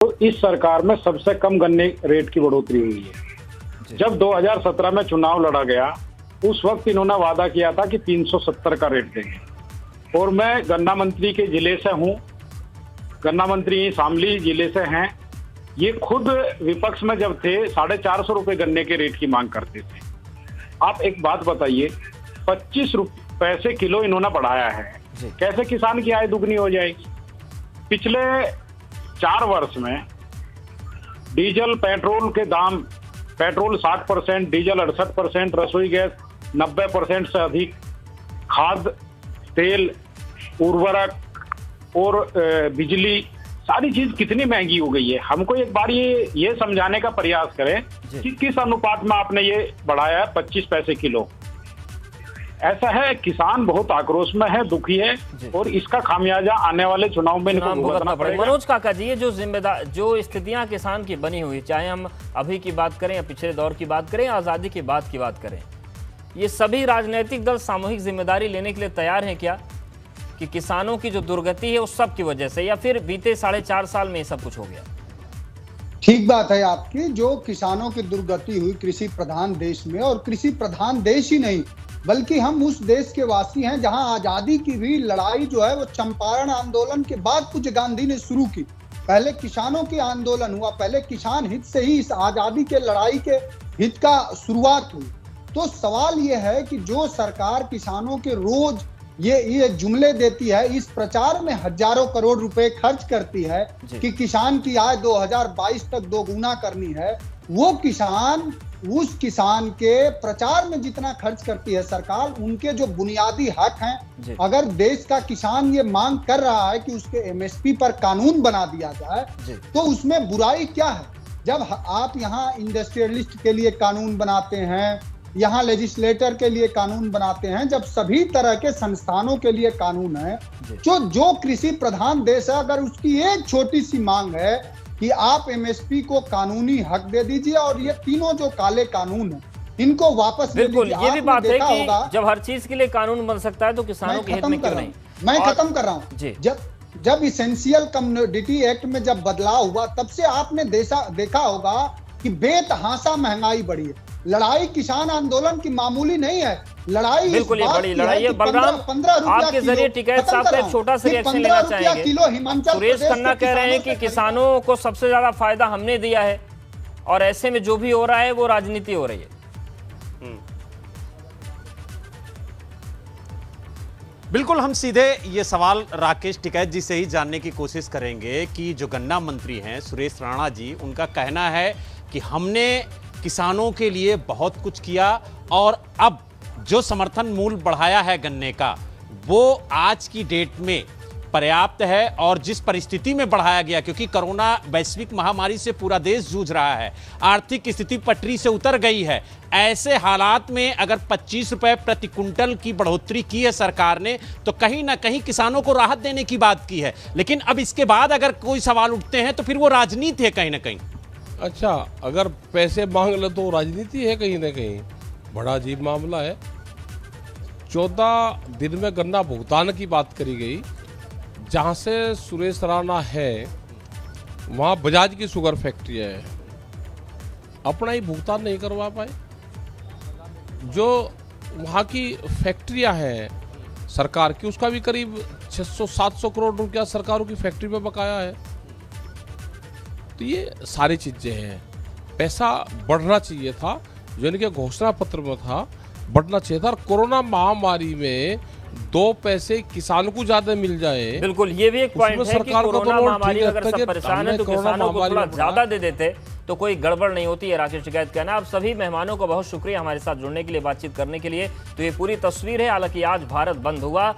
तो इस सरकार में सबसे कम गन्ने रेट की बढ़ोतरी हुई है। जब 2017 में चुनाव लड़ा गया उस वक्त इन्होंने वादा किया था कि 370 का रेट देंगे और मैं गन्ना मंत्री के जिले से हूं, गन्ना मंत्री शामली जिले से हैं। ये खुद विपक्ष में जब थे 450 रुपए गन्ने के रेट की मांग करते थे। आप एक बात बताइए, 25 पैसे किलो इन्होंने बढ़ाया है, कैसे किसान की आय दुगनी हो जाएगी? पिछले 4 वर्ष में डीजल पेट्रोल के दाम, पेट्रोल 60%, डीजल 68%, रसोई गैस 90% से अधिक, खाद, तेल, उर्वरक और बिजली, सारी चीज कितनी महंगी हो गई है। हमको एक बार ये समझाने का प्रयास करें कि किस अनुपात में आपने ये बढ़ाया है 25 पैसे किलो। ऐसा है, किसान बहुत आक्रोश में है, दुखी है और इसका खामियाजा आने वाले चुनाव में इनको भुगतना पड़ेगा। मनोज काका जी, ये जो स्थितियां किसान की बनी हुई, चाहे हम अभी की बात करें या पिछले दौर की बात करें, आजादी के बाद की बात करें, ये सभी राजनीतिक दल सामूहिक जिम्मेदारी लेने के लिए तैयार हैं क्या कि किसानों की जो दुर्गति है उस सब की वजह से, या फिर बीते 4.5 साल में ये सब कुछ हो गया? ठीक बात है आपकी, जो किसानों की दुर्गति हुई कृषि प्रधान देश में, और कृषि प्रधान देश ही नहीं बल्कि हम उस देश के वासी हैं जहां आजादी की भी लड़ाई जो है वो चंपारण आंदोलन के बाद पूज्य गांधी ने शुरू की। पहले किसानों के आंदोलन हुआ, पहले किसान हित से ही इस आजादी के लड़ाई के हित का शुरुआत हुई। तो सवाल ये है कि जो सरकार किसानों के रोज ये जुमले देती है, इस प्रचार में हजारों करोड़ रुपए खर्च करती है कि किसान की आय 2022 तक दोगुना करनी है, वो किसान, उस किसान के प्रचार में जितना खर्च करती है सरकार, उनके जो बुनियादी हक हैं, अगर देश का किसान ये मांग कर रहा है कि उसके एमएसपी पर कानून बना दिया जाए तो उसमें बुराई क्या है? जब आप यहाँ इंडस्ट्रियलिस्ट के लिए कानून बनाते हैं, यहाँ लेजिस्लेटर के लिए कानून बनाते हैं, जब सभी तरह के संस्थानों के लिए कानून है, जो कृषि प्रधान देश है, अगर उसकी एक छोटी सी मांग है कि आप एमएसपी को कानूनी हक दे दीजिए और ये तीनों जो काले कानून हैं इनको वापस ले लीजिए। ये भी बात है कि जब हर चीज के लिए कानून बन सकता है तो किसानों के हित में क्यों नहीं? मैं खत्म कर रहा हूँ। जब इसेंशियल कमोडिटी एक्ट में जब बदलाव हुआ तब से आपने देखा होगा कि बेतहाशा महंगाई बढ़ी है। लड़ाई किसान आंदोलन की मामूली नहीं है, लड़ाई बिल्कुल बड़ी लड़ाई है। बलराम, आपके जरिए टिकैत साहब का एक छोटा सा रिएक्शन लेना चाहेंगे। सुरेश खन्ना कह रहे हैं कि किसानों को सबसे ज्यादा फायदा हमने दिया है और ऐसे में जो भी हो रहा है वो राजनीति हो रही है। बिल्कुल, हम सीधे ये सवाल राकेश टिकैत जी से ही जानने की कोशिश करेंगे कि जो गन्ना मंत्री हैं सुरेश राणा जी, उनका कहना है कि हमने किसानों के लिए बहुत कुछ किया और अब जो समर्थन मूल्य बढ़ाया है गन्ने का वो आज की डेट में पर्याप्त है। और जिस परिस्थिति में बढ़ाया गया, क्योंकि कोरोना वैश्विक महामारी से पूरा देश जूझ रहा है, आर्थिक स्थिति पटरी से उतर गई है, ऐसे हालात में अगर 25 रुपए प्रति कुंटल की बढ़ोतरी की है सरकार ने तो कहीं ना कहीं किसानों को राहत देने की बात की है। लेकिन अब इसके बाद अगर कोई सवाल उठते हैं तो फिर वो राजनीति है कहीं ना कहीं। अच्छा, अगर पैसे मांग लो तो राजनीति है कहीं ना कहीं, बड़ा अजीब मामला है। 14 दिन में गन्ना भुगतान की बात करी गई। जहाँ से सुरेश राणा है वहाँ बजाज की शुगर फैक्ट्री है, अपना ही भुगतान नहीं करवा पाए। जो वहाँ की फैक्ट्रियाँ हैं सरकार की, उसका भी करीब 600-700 करोड़ रुपया सरकारों की फैक्ट्री पे बकाया है। तो ये सारी चीजें हैं, पैसा बढ़ना चाहिए था, जो इनके घोषणा पत्र में था बढ़ना चाहिए था। और कोरोना महामारी में 2 पैसे किसानों को ज्यादा मिल जाए। बिल्कुल, ये भी एक पॉइंट है कि कोरोना महामारी अगर सब परेशान है तो किसानों को थोड़ा ज्यादा दे देते तो कोई गड़बड़ नहीं होती है। राकेश टिकैत कहना। आप सभी मेहमानों को बहुत शुक्रिया हमारे साथ जुड़ने के लिए, बातचीत करने के लिए। तो ये पूरी तस्वीर है। हालांकि आज भारत बंद हुआ।